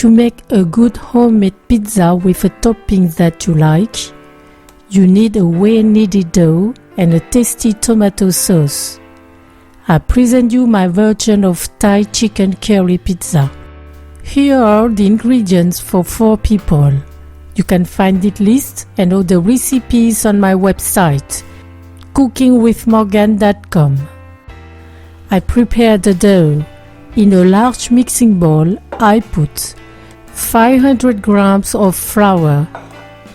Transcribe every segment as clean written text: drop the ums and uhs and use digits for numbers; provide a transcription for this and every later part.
To make a good homemade pizza with a topping that you like, you need a well-kneaded dough and a tasty tomato sauce. I present you my version of Thai chicken curry pizza. Here are the ingredients for 4 people. You can find the list and all the recipes on my website, cookingwithmorgane.com. I prepare the dough. In a large mixing bowl, I put 500 grams of flour,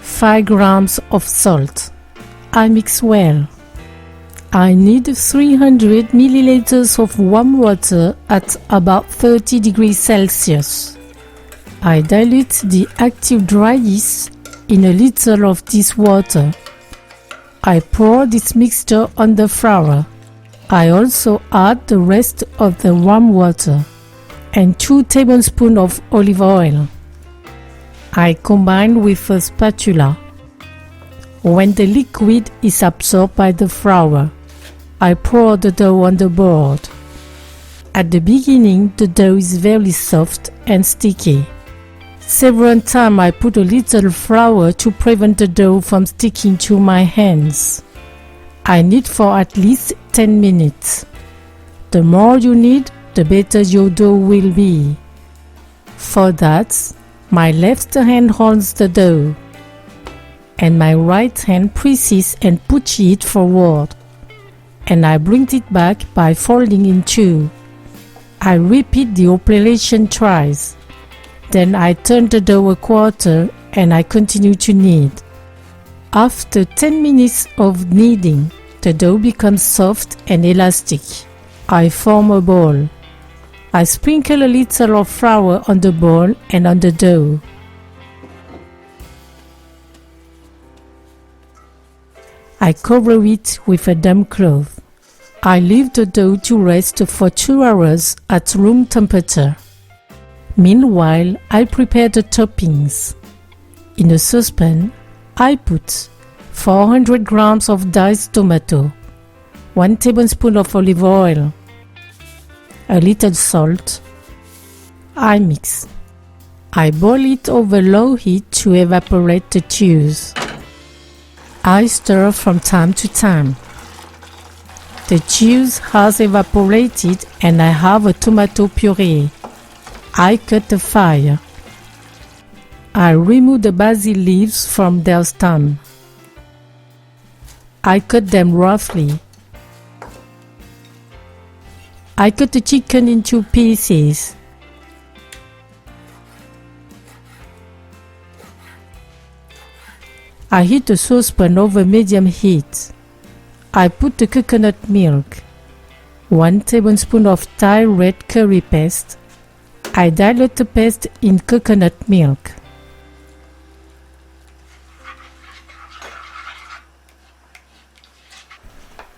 5 grams of salt. I mix well. I need 300 milliliters of warm water at about 30 degrees Celsius. I dilute the active dry yeast in a little of this water. I pour this mixture on the flour. I also add the rest of the warm water and 2 tablespoons of olive oil. I combine with a spatula. When the liquid is absorbed by the flour, I pour the dough on the board. At the beginning, the dough is very soft and sticky. Several times I put a little flour to prevent the dough from sticking to my hands. I knead for at least 10 minutes. The more you knead, the better your dough will be. For that, my left hand holds the dough, and my right hand presses and pushes it forward, and I bring it back by folding in 2. I repeat the operation twice. Then I turn the dough a quarter and I continue to knead. After 10 minutes of kneading, the dough becomes soft and elastic. I form a ball. I sprinkle a little of flour on the ball and on the dough. I cover it with a damp cloth. I leave the dough to rest for 2 hours at room temperature. Meanwhile, I prepare the toppings. In a saucepan, I put 400 grams of diced tomato, 1 tablespoon of olive oil, a little salt. I mix. I boil it over low heat to evaporate the juice. I stir from time to time. The juice has evaporated and I have a tomato puree. I cut the fire. I remove the basil leaves from their stem. I cut them roughly. I cut the chicken into pieces. I heat the saucepan over medium heat. I put the coconut milk, 1 tablespoon of Thai red curry paste. I dilute the paste in coconut milk.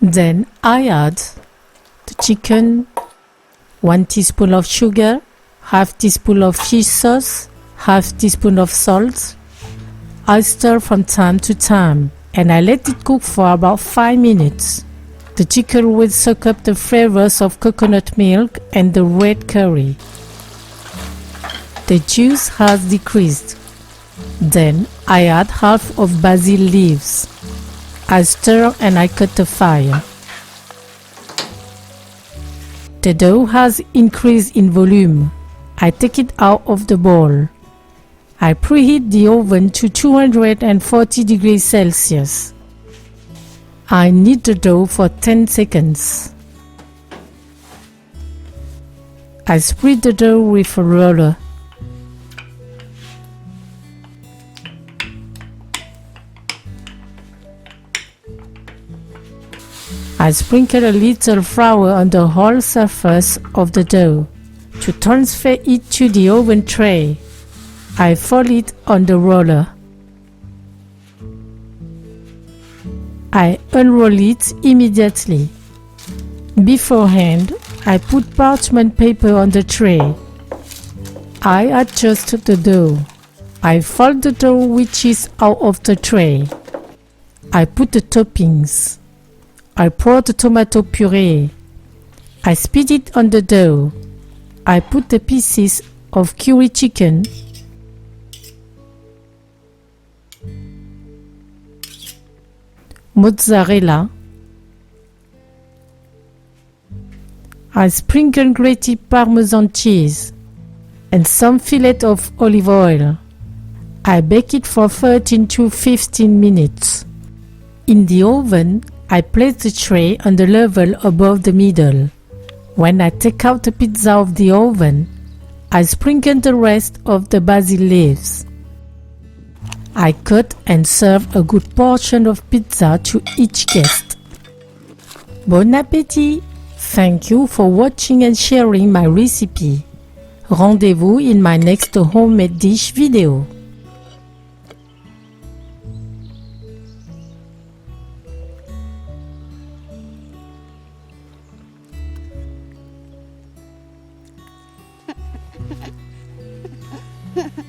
Then I add the chicken, 1 teaspoon of sugar, half teaspoon of fish sauce, half teaspoon of salt. I stir from time to time and I let it cook for about 5 minutes. The chicken will soak up the flavors of coconut milk and the red curry. The juice has decreased. Then I add half of basil leaves. I stir and I cut the fire. The dough has increased in volume. I take it out of the bowl. I preheat the oven to 240 degrees Celsius. I knead the dough for 10 seconds. I spread the dough with a roller. I sprinkle a little flour on the whole surface of the dough. To transfer it to the oven tray, I fold it on the roller. I unroll it immediately. Beforehand, I put parchment paper on the tray. I adjust the dough. I fold the dough which is out of the tray. I put the toppings. I pour the tomato puree. I spread it on the dough. I put the pieces of curry chicken, mozzarella. I sprinkle grated Parmesan cheese and some fillet of olive oil. I bake it for 13 to 15 minutes. In the oven, I place the tray on the level above the middle. When I take out the pizza of the oven, I sprinkle the rest of the basil leaves. I cut and serve a good portion of pizza to each guest. Bon appétit! Thank you for watching and sharing my recipe. Rendez-vous in my next homemade dish video. Ha ha ha.